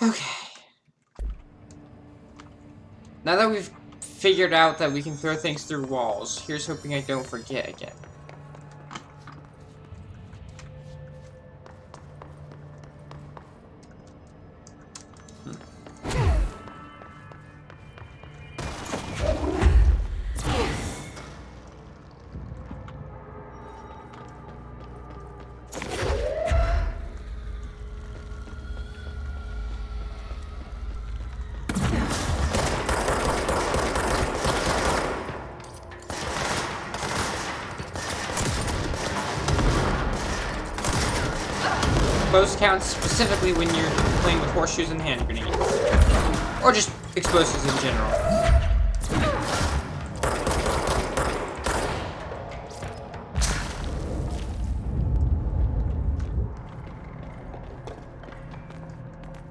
Okay. Now that we've figured out that we can throw things through walls, here's hoping I don't forget again. Close counts specifically when you're playing with horseshoes and hand grenades. Or just explosives in general.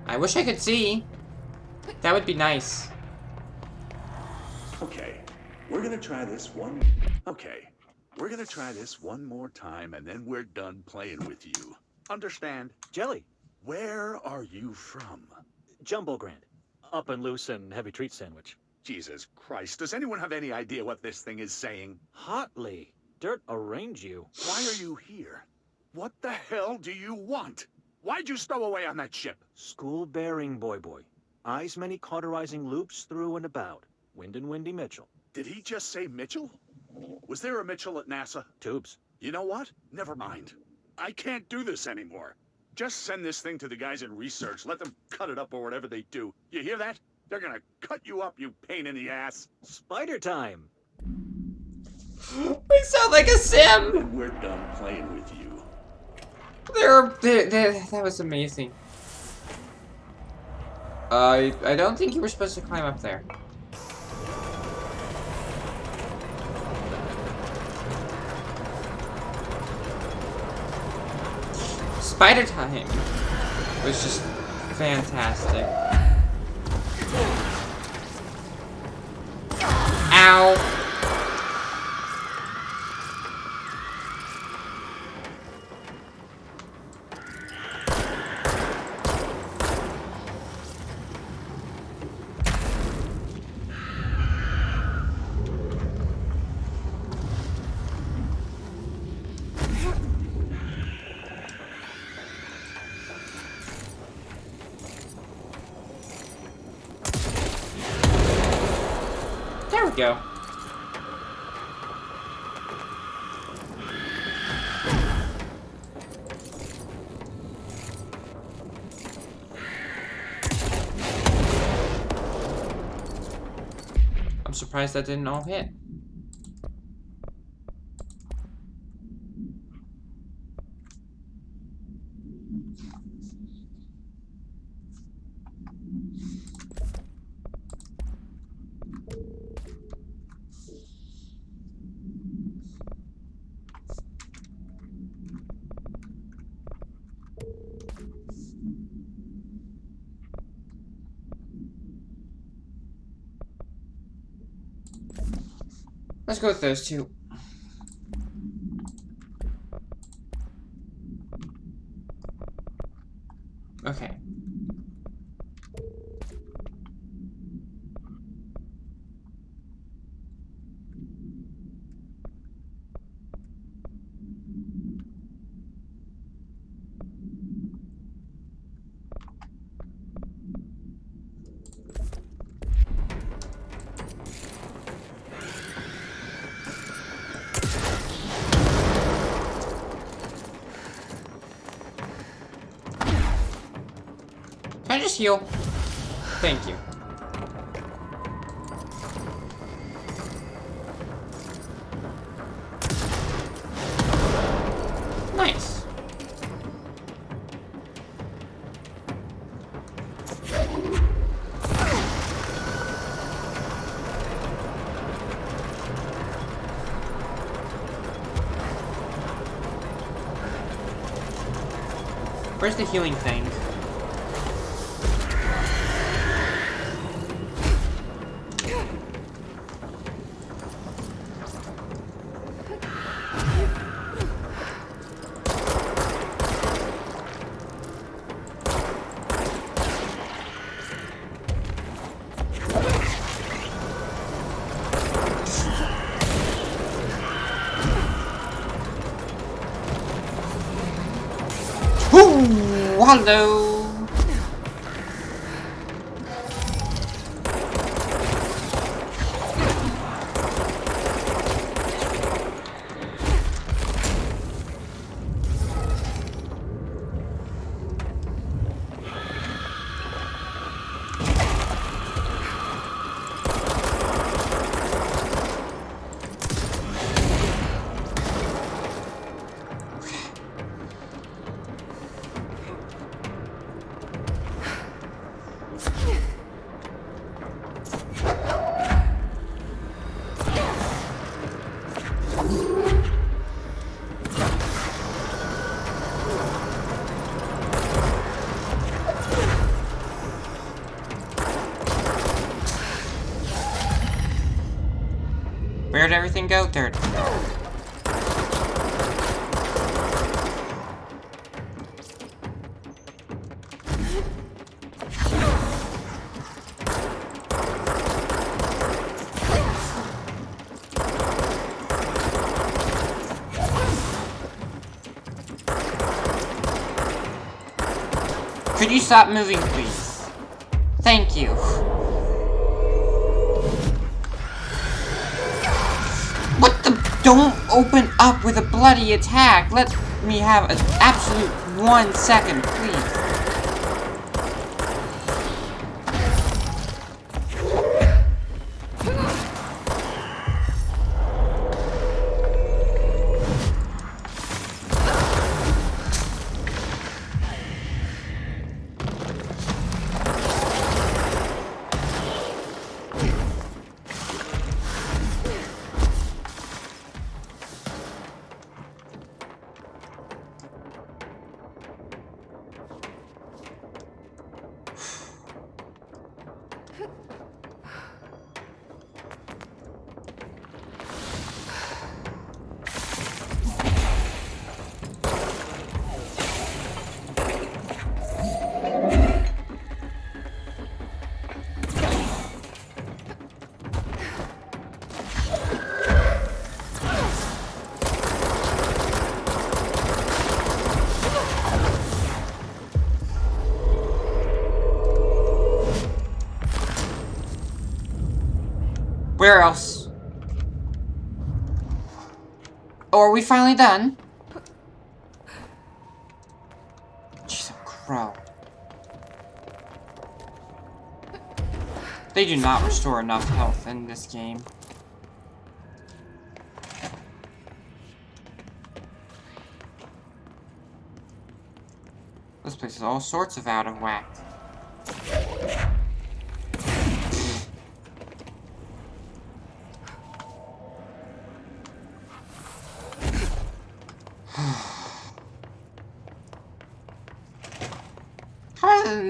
I wish I could see. That would be nice. Okay, we're gonna try this one. Okay, we're gonna try this one more time, and then we're done playing with you. Understand? Jelly. Where are you from? Jumbo Grand. Up and loose and heavy treat sandwich. Jesus Christ, does anyone have any idea what this thing is saying? Hotly. Dirt arrange you. Why are you here? What the hell do you want? Why'd you stow away on that ship? School bearing boy. Eyes many cauterizing loops through and about. Wind and windy Mitchell. Did he just say Mitchell? Was there a Mitchell at NASA? Tubes. You know what? Never mind. I can't do this anymore. Just send this thing to the guys in research. Let them cut it up or whatever they do. You hear that? They're gonna cut you up, you pain in the ass. Spider time. We sound like a sim! Then we're done playing with you. That was amazing. I don't think you were supposed to climb up there. Spider time was just fantastic. Ow! There we go. I'm surprised that didn't all hit. Let's go with those two. Okay. Can I just heal? Thank you. Nice. Where's the healing thing? Ooh, hello. Where'd everything go? There. Could you stop moving, please? Thank you. What the? Don't open up with a bloody attack. Let me have an absolute 1 second, please. Where else? Oh, are we finally done? Jeez, a crow. They do not restore enough health in this game. This place is all sorts of out of whack.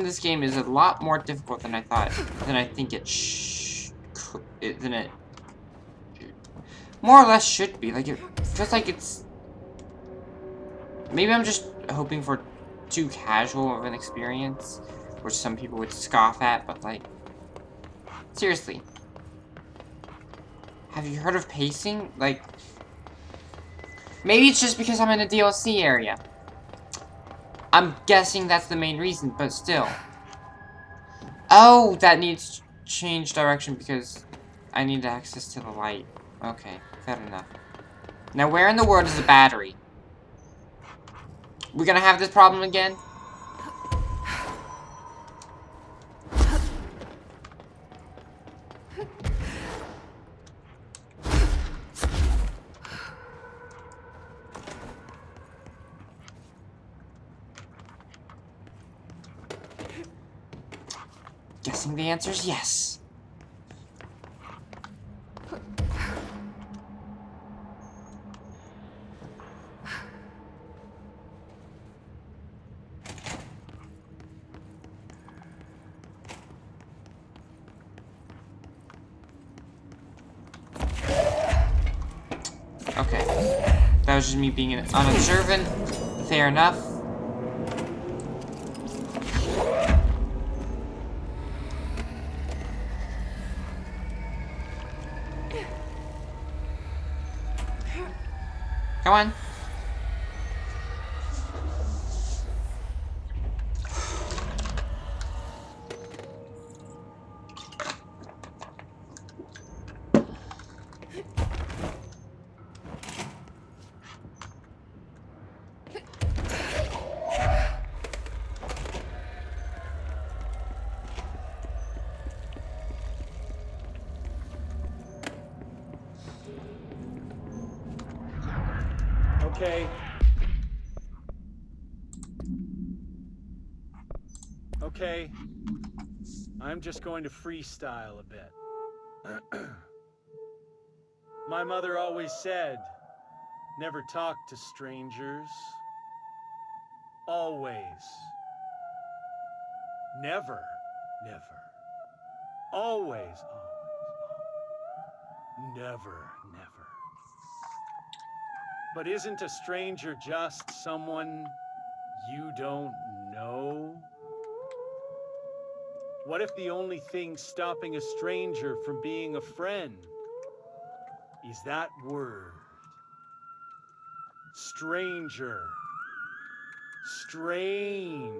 This game is a lot more difficult than I thought. Than I think it than it more or less should be. Like, it feels like it's. Maybe I'm just hoping for too casual of an experience, which some people would scoff at. But like, seriously, have you heard of pacing? Like, maybe it's just because I'm in a DLC area. I'm guessing that's the main reason, but still. Oh, that needs change direction because I need access to the light. Okay, fair enough. Now, where in the world is the battery? We're gonna have this problem again? Guessing the answer is yes. Okay. That was just me being unobservant. Fair enough. Come on. okay? Okay. I'm just going to freestyle a bit. My mother always said, never talk to strangers. Always. Never. Never. Always. Always. Never. Never. But isn't a stranger just someone you don't know? What if the only thing stopping a stranger from being a friend is that word? Stranger. Strange.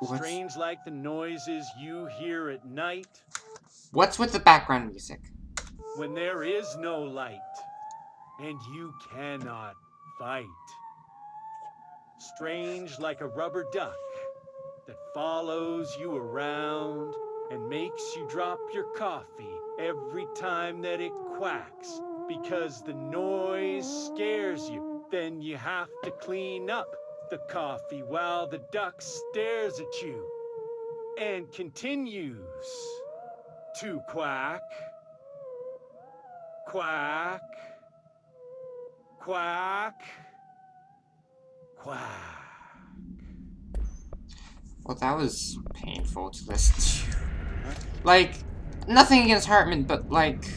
Strange like the noises you hear at night What's with the background music? when there is no light and you cannot fight. Strange like a rubber duck that follows you around and makes you drop your coffee every time that it quacks because the noise scares you. Then you have to clean up the coffee while the duck stares at you and continues to quack, quack, quack, quack. Well, that was painful to listen to. Like, nothing against Hartman, but like...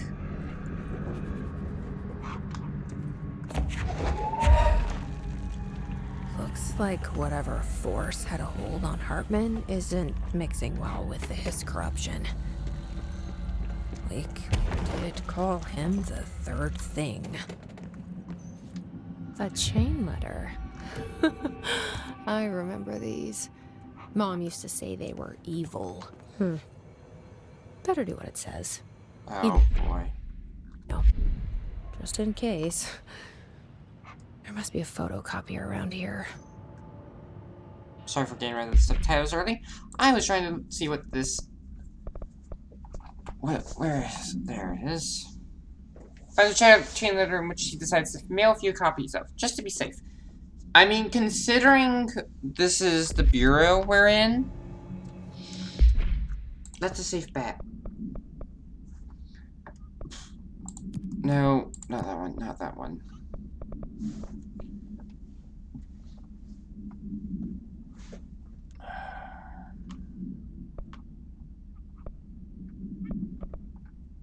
Looks like whatever force had a hold on Hartman isn't mixing well with his corruption. Like, did call him the third thing. The chain letter. I remember these. Mom used to say they were evil. Better do what it says. Oh, boy. No. Just in case. There must be a photocopier around here. Sorry for getting rid of the subtitles early. I was trying to see what this... Where is... There it is. Find a chain letter in which he decides to mail a few copies of, just to be safe. I mean, considering this is the bureau we're in, that's a safe bet. No, not that one, not that one.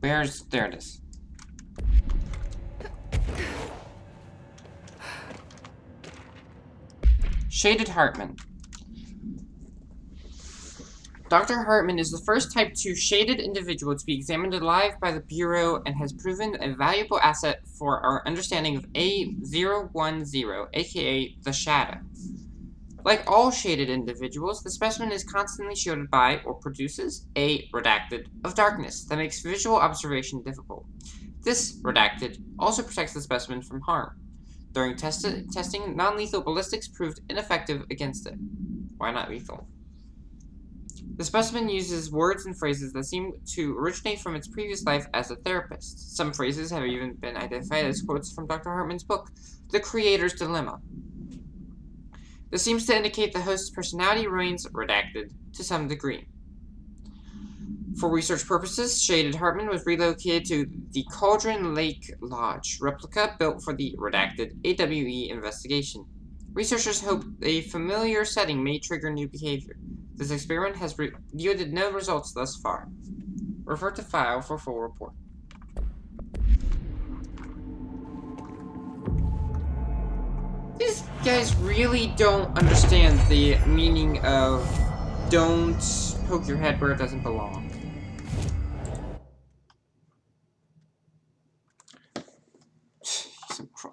There it is. Shaded Hartman. Dr. Hartman is the first Type 2 shaded individual to be examined alive by the Bureau and has proven a valuable asset for our understanding of A010, aka the Shadow. Like all shaded individuals, the specimen is constantly shielded by, or produces, a redacted of darkness that makes visual observation difficult. This redacted also protects the specimen from harm. During testing, non-lethal ballistics proved ineffective against it. Why not lethal? The specimen uses words and phrases that seem to originate from its previous life as a therapist. Some phrases have even been identified as quotes from Dr. Hartman's book, The Creator's Dilemma. This seems to indicate the host's personality remains redacted to some degree. For research purposes, Shaded Hartman was relocated to the Cauldron Lake Lodge replica built for the redacted AWE investigation. Researchers hope a familiar setting may trigger new behavior. This experiment has yielded no results thus far. Refer to file for full report. These guys really don't understand the meaning of don't poke your head where it doesn't belong.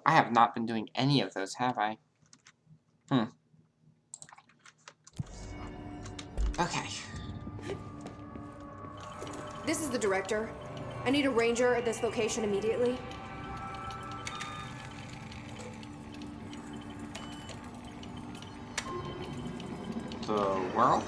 I have not been doing any of those, have I? Okay. This is the director. I need a ranger at this location immediately. The world?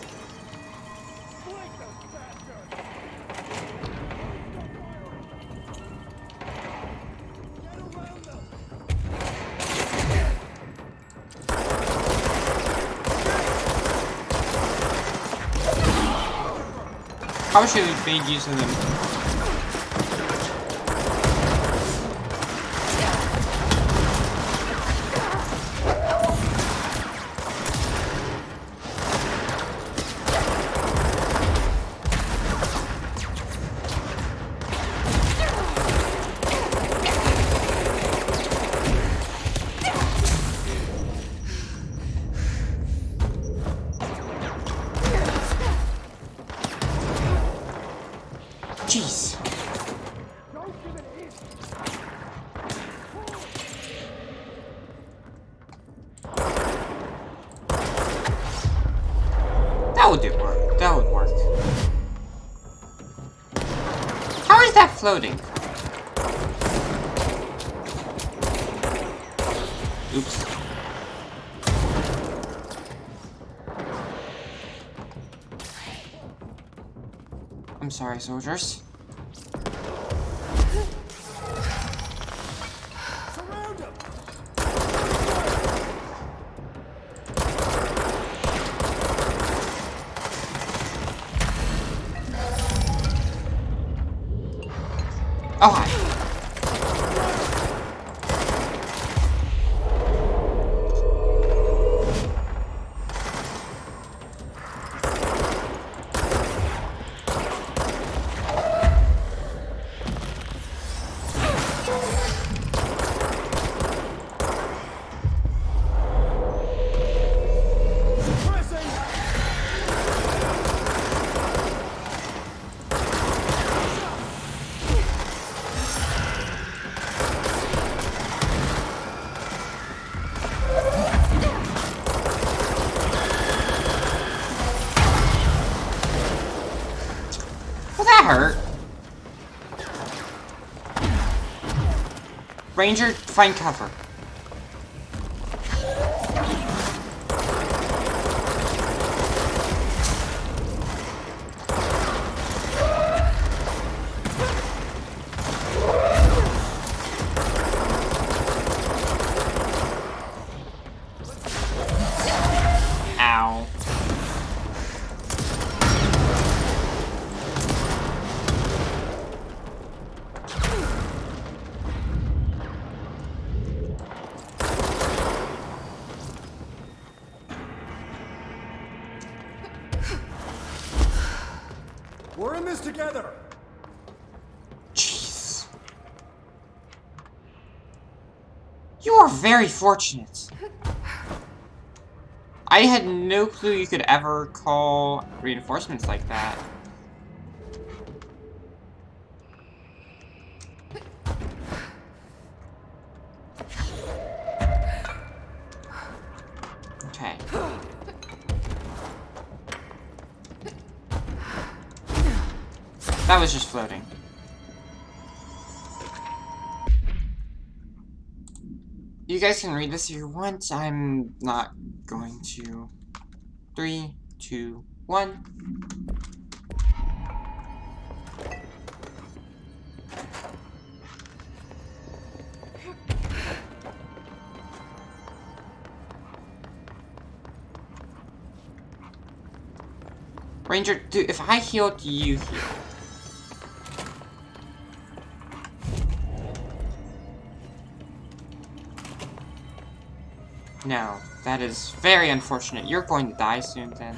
Probably should have made use of them. Jeez. That would work. That would work. How is that floating? Oops. I'm sorry, soldiers. Surround him! Oh, hi. Well, that hurt. Ranger, find cover. Ow. We're in this together! Jeez. You are very fortunate. I had no clue you could ever call reinforcements like that. Okay. That was just floating. You guys can read this if you want. I'm not going to. 3, 2, 1. Ranger, dude, if I healed, you heal. No, that is very unfortunate. You're going to die soon, then.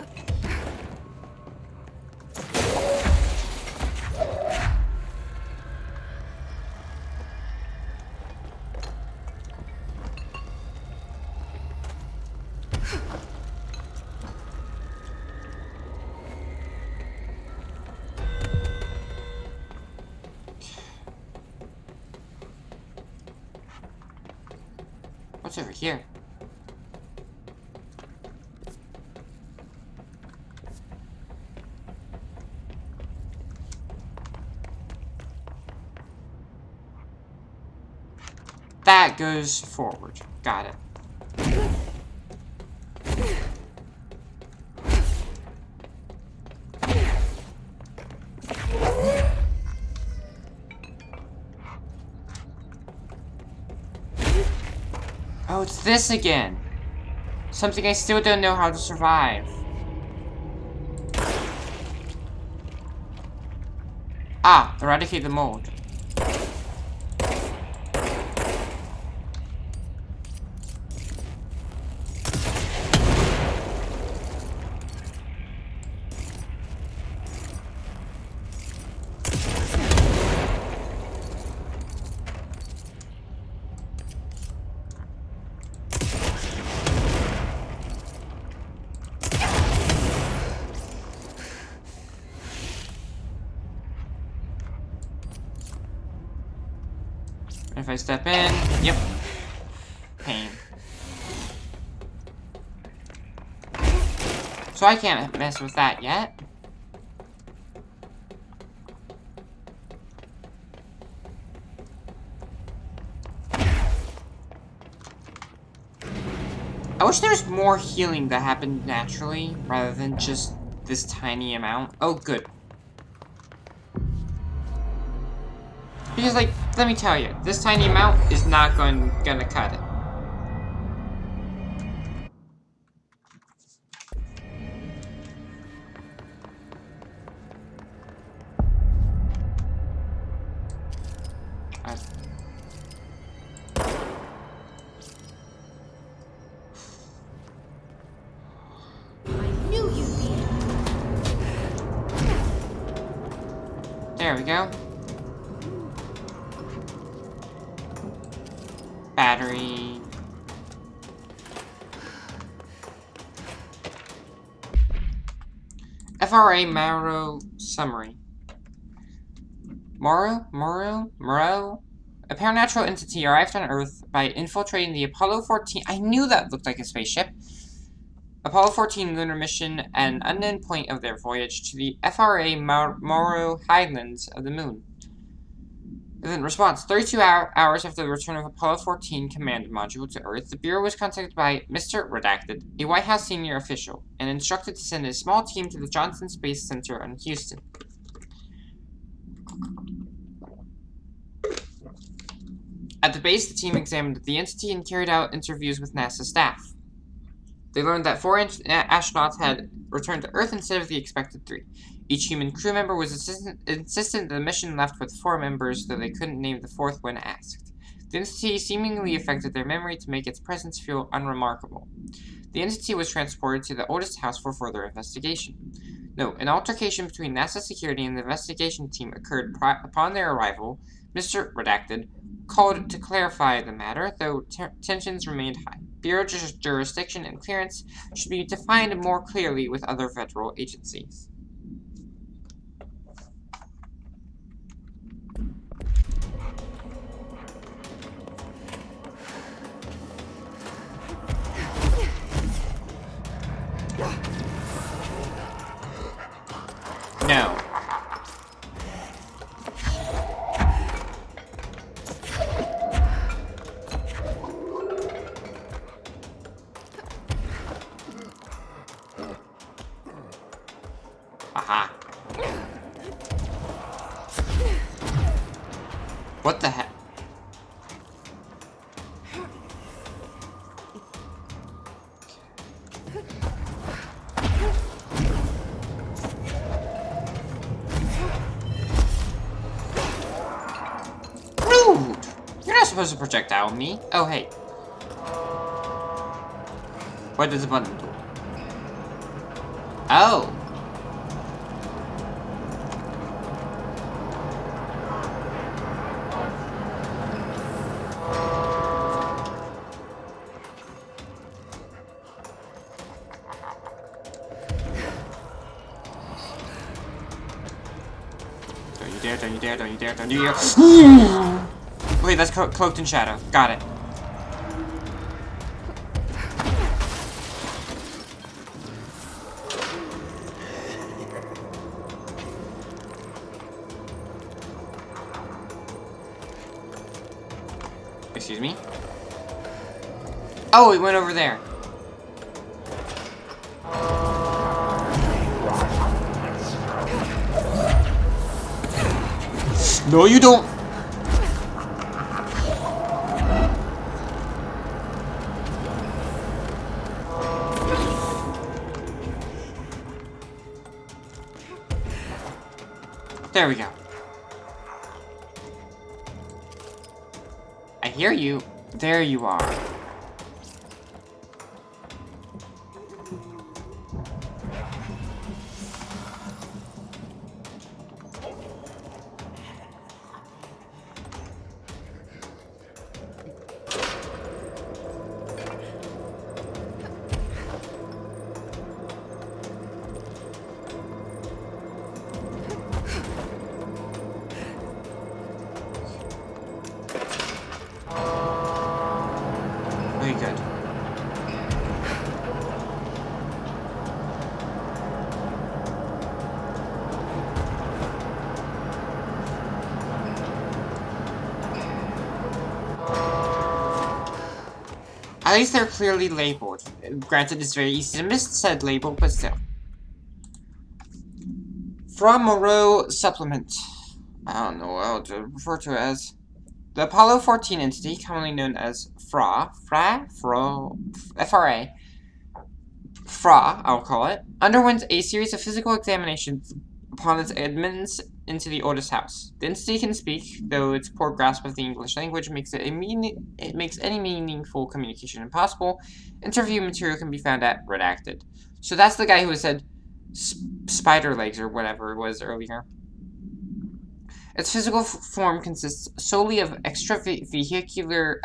What's over here? That goes forward. Got it. Oh, it's this again. Something I still don't know how to survive. Ah, eradicate the mold. If I step in, yep. Pain. So I can't mess with that yet. I wish there was more healing that happened naturally, rather than just this tiny amount. Oh, good. Because, like, let me tell you, this tiny amount is not gonna cut it. There we go. Battery. FRA Morrow Summary. Morrow? A paranatural entity arrived on Earth by infiltrating the Apollo 14. I knew that looked like a spaceship. Apollo 14 lunar mission at an unknown point of their voyage to the FRA Morrow Highlands of the Moon. In response, 32 hours after the return of Apollo 14 command module to Earth, the Bureau was contacted by Mr. Redacted, a White House senior official, and instructed to send a small team to the Johnson Space Center in Houston. At the base, the team examined the entity and carried out interviews with NASA staff. They learned that 4 astronauts had returned to Earth instead of the expected 3. Each human crew member was insistent that the mission left with 4 members, though they couldn't name the 4th when asked. The entity seemingly affected their memory to make its presence feel unremarkable. The entity was transported to the oldest house for further investigation. Note, an altercation between NASA security and the investigation team occurred upon their arrival. Mr. Redacted called to clarify the matter, though tensions remained high. Bureau jurisdiction and clearance should be defined more clearly with other federal agencies. No. Aha. What the heck? Rude! You're not supposed to projectile me. Oh, hey. What does the button do? Oh. Don't you dare, don't you dare, don't you dare. Wait, that's cloaked in shadow. Got it. Excuse me? Oh, it went over there. No, you don't. There we go. hear you. There you are. Very good. At least they're clearly labeled. Granted, it's very easy to miss said label, but still. From Moreau Supplement. I don't know what I'll refer to it as. The Apollo 14 entity, commonly known as FRA, FRA, I'll call it, underwent a series of physical examinations upon its admittance into the oldest house. The entity can speak, though its poor grasp of the English language makes any meaningful communication impossible. Interview material can be found at Redacted. So that's the guy who said spider legs or whatever it was earlier. Its physical form consists solely of the extravehicular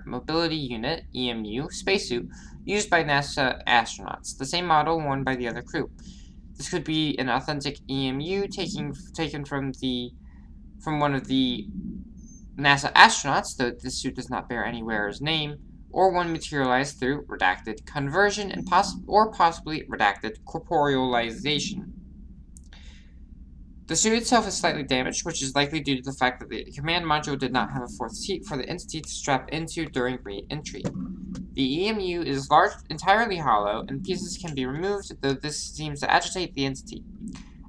mobility unit (EMU) spacesuit used by NASA astronauts, the same model worn by the other crew. This could be an authentic EMU taken from one of the NASA astronauts, though this suit does not bear any wearer's name, or one materialized through redacted conversion and possibly redacted corporealization. The suit itself is slightly damaged, which is likely due to the fact that the command module did not have a fourth seat for the entity to strap into during re-entry. The EMU is entirely hollow, and pieces can be removed, though this seems to agitate the entity.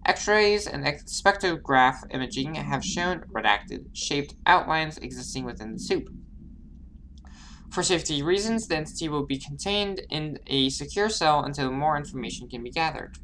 X-rays and spectrograph imaging have shown redacted, shaped outlines existing within the suit. For safety reasons, the entity will be contained in a secure cell until more information can be gathered.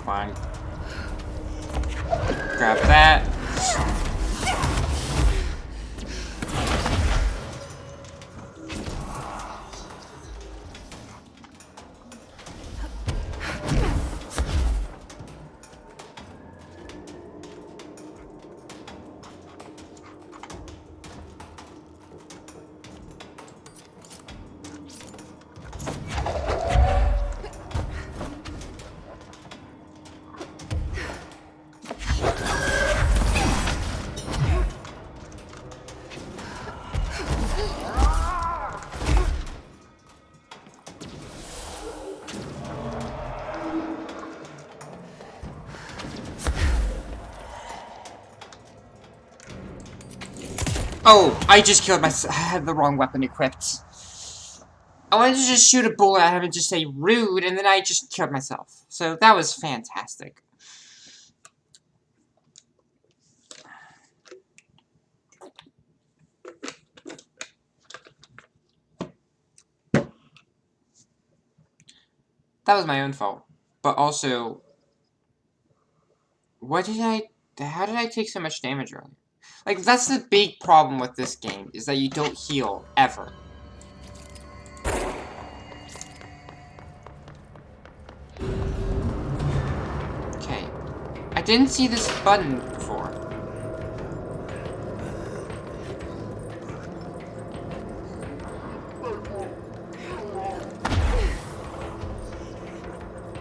Fine. Grab that. Oh, I just killed myself. I had the wrong weapon equipped. I wanted to just shoot a bullet at him and just say rude, and then I just killed myself. So that was fantastic. That was my own fault. But also, how did I take so much damage earlier? Like, that's the big problem with this game, is that you don't heal, ever. Okay. I didn't see this button before.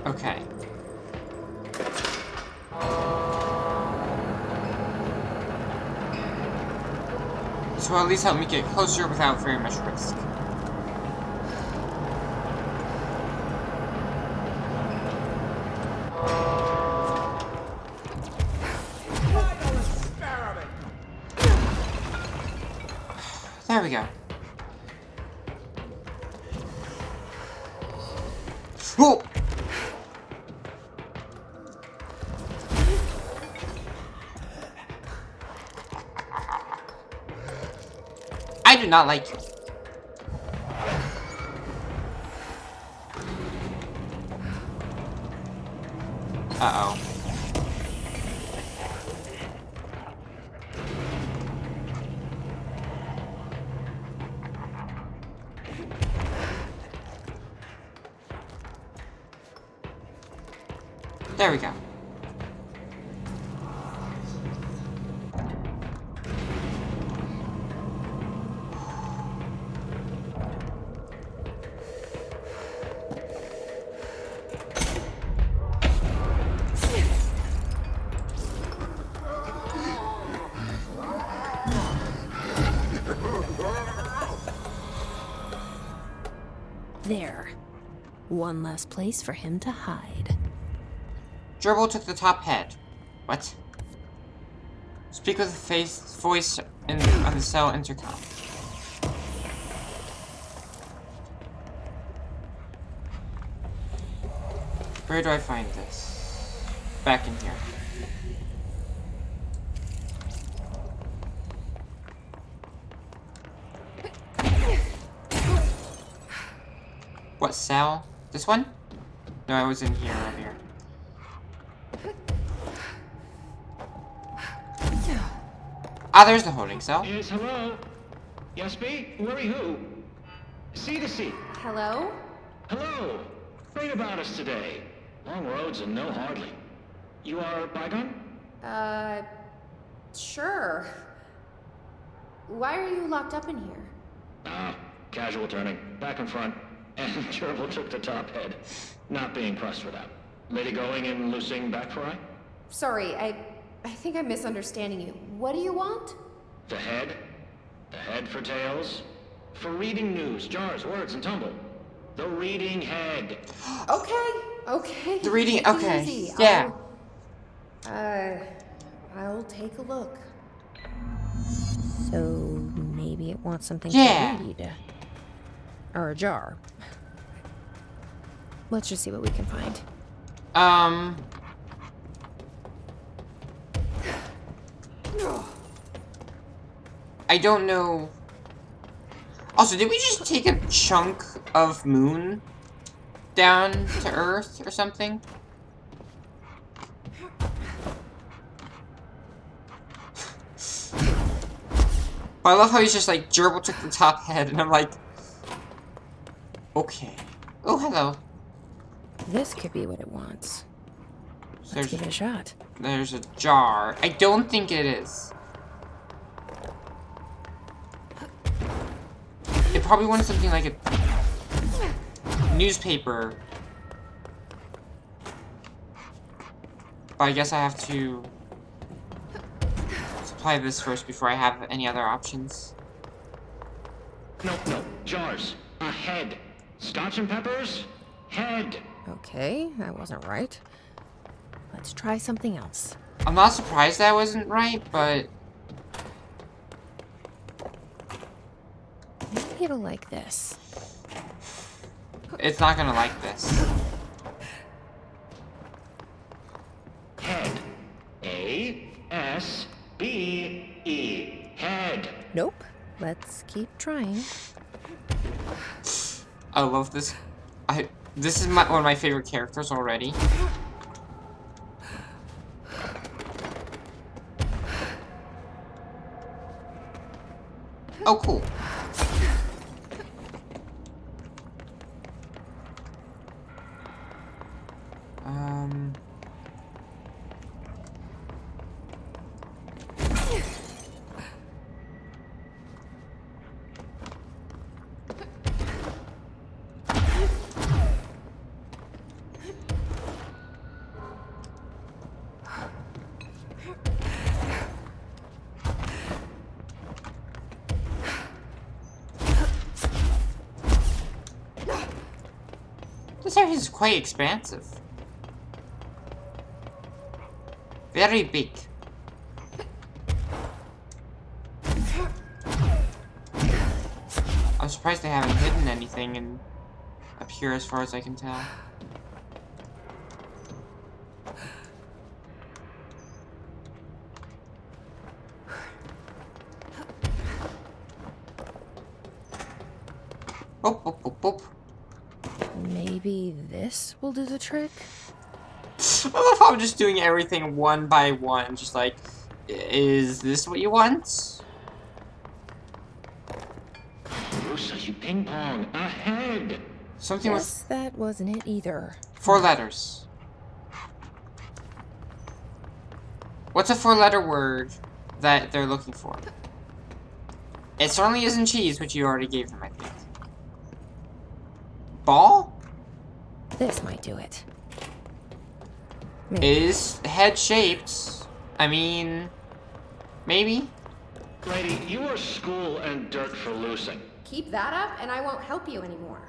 Okay. will at least help me get closer without very much risk. There we go. Whoa! I do not like you. Uh-oh. There we go. There. One less place for him to hide. Gerbil took the top head. What? Speak with the voice on the cell intercom. Where do I find this? Back in here. What cell? This one? No, I was in here earlier. Ah, there's the holding cell. Yes, hello? Yes, me? Worry who? C to C. Hello? Hello. Great about us today. Long roads and no hardly. You are Bygone? Sure. Why are you locked up in here? Ah, casual turning. Back and front. And Gerbil took the top head. Not being pressed for that. Lady going and loosing back for eye? Sorry, I think I'm misunderstanding you. What do you want? The head? The head for tails? For reading news, jars, words, and tumble. The reading head. Okay. The reading, Take it okay. easy. Yeah. I'll take a look. So maybe it wants something Yeah. to read. Or a jar. Let's just see what we can find. I don't know. Also, did we just take a chunk of moon down to Earth or something? I love how he's just like, Gerbil took the top head, and I'm like, okay. Oh, hello. This could be what it wants. Let's There's, give it a shot. there's a jar. I don't think it is. It probably wanted something like a newspaper. But I guess I have to supply this first before I have any other options. No, jars. A head. Scotch and peppers? Head. Okay, that wasn't right. Let's try something else. I'm not surprised that wasn't right, but Maybe it'll like this. it's not gonna like this. Head. A-S-B-E. Head. Nope. Let's keep trying. I love this. This is one of my favorite characters already. Oh, cool. This area is quite expansive. Very big. I'm surprised they haven't hidden anything up here as far as I can tell. Oh, oh, oh, oh. Maybe this will do the trick? I love how I'm just doing everything one by one. Just like, is this what you want? Rusa, you ping pong. Ahead! Something Guess that wasn't it either. with 4 letters. What's a 4-letter word that they're looking for? It certainly isn't cheese, which you already gave them, I think. Ball? This might do it. It is head-shaped. I mean, maybe? Lady, you are school and dirt for loosing. Keep that up, and I won't help you anymore.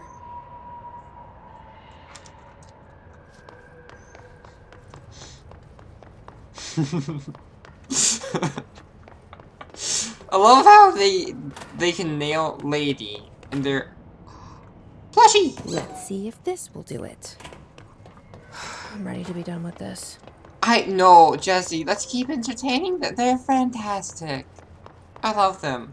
I love how they can nail lady and they're plushie. Let's see if this will do it. I'm ready to be done with this. I know, Jesse. Let's keep entertaining them. They're fantastic. I love them.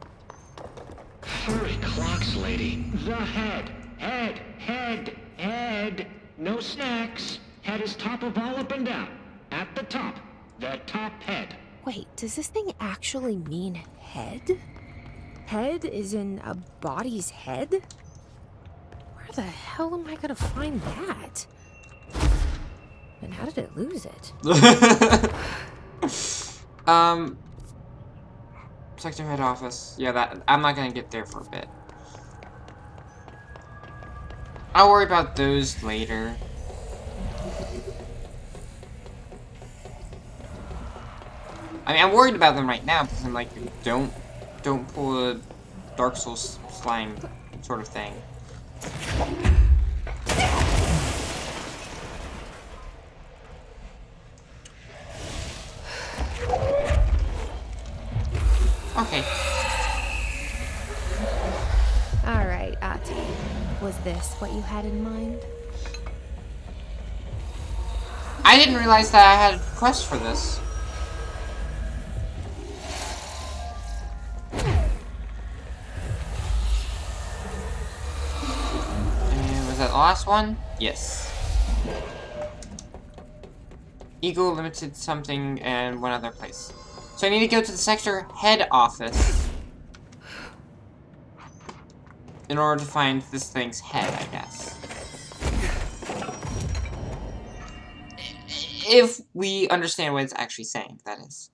Furry clocks, lady. The head. Head. Head. Head. No snacks. Head is top of all up and down. At the top. The top head. Wait, does this thing actually mean head? Head is in a body's head? Where the hell am I gonna find that? And how did it lose it? Sector head office. Yeah, that I'm not gonna get there for a bit. I'll worry about those later. I mean, I'm worried about them right now because I'm like, don't pull a Dark Souls slime sort of thing. Okay. Alright, Ati. Was this what you had in mind? I didn't realize that I had a quest for this. And was that the last one? Yes. Eagle limited something and one other place. So I need to go to the sector head office in order to find this thing's head, I guess. If we understand what it's actually saying, that is.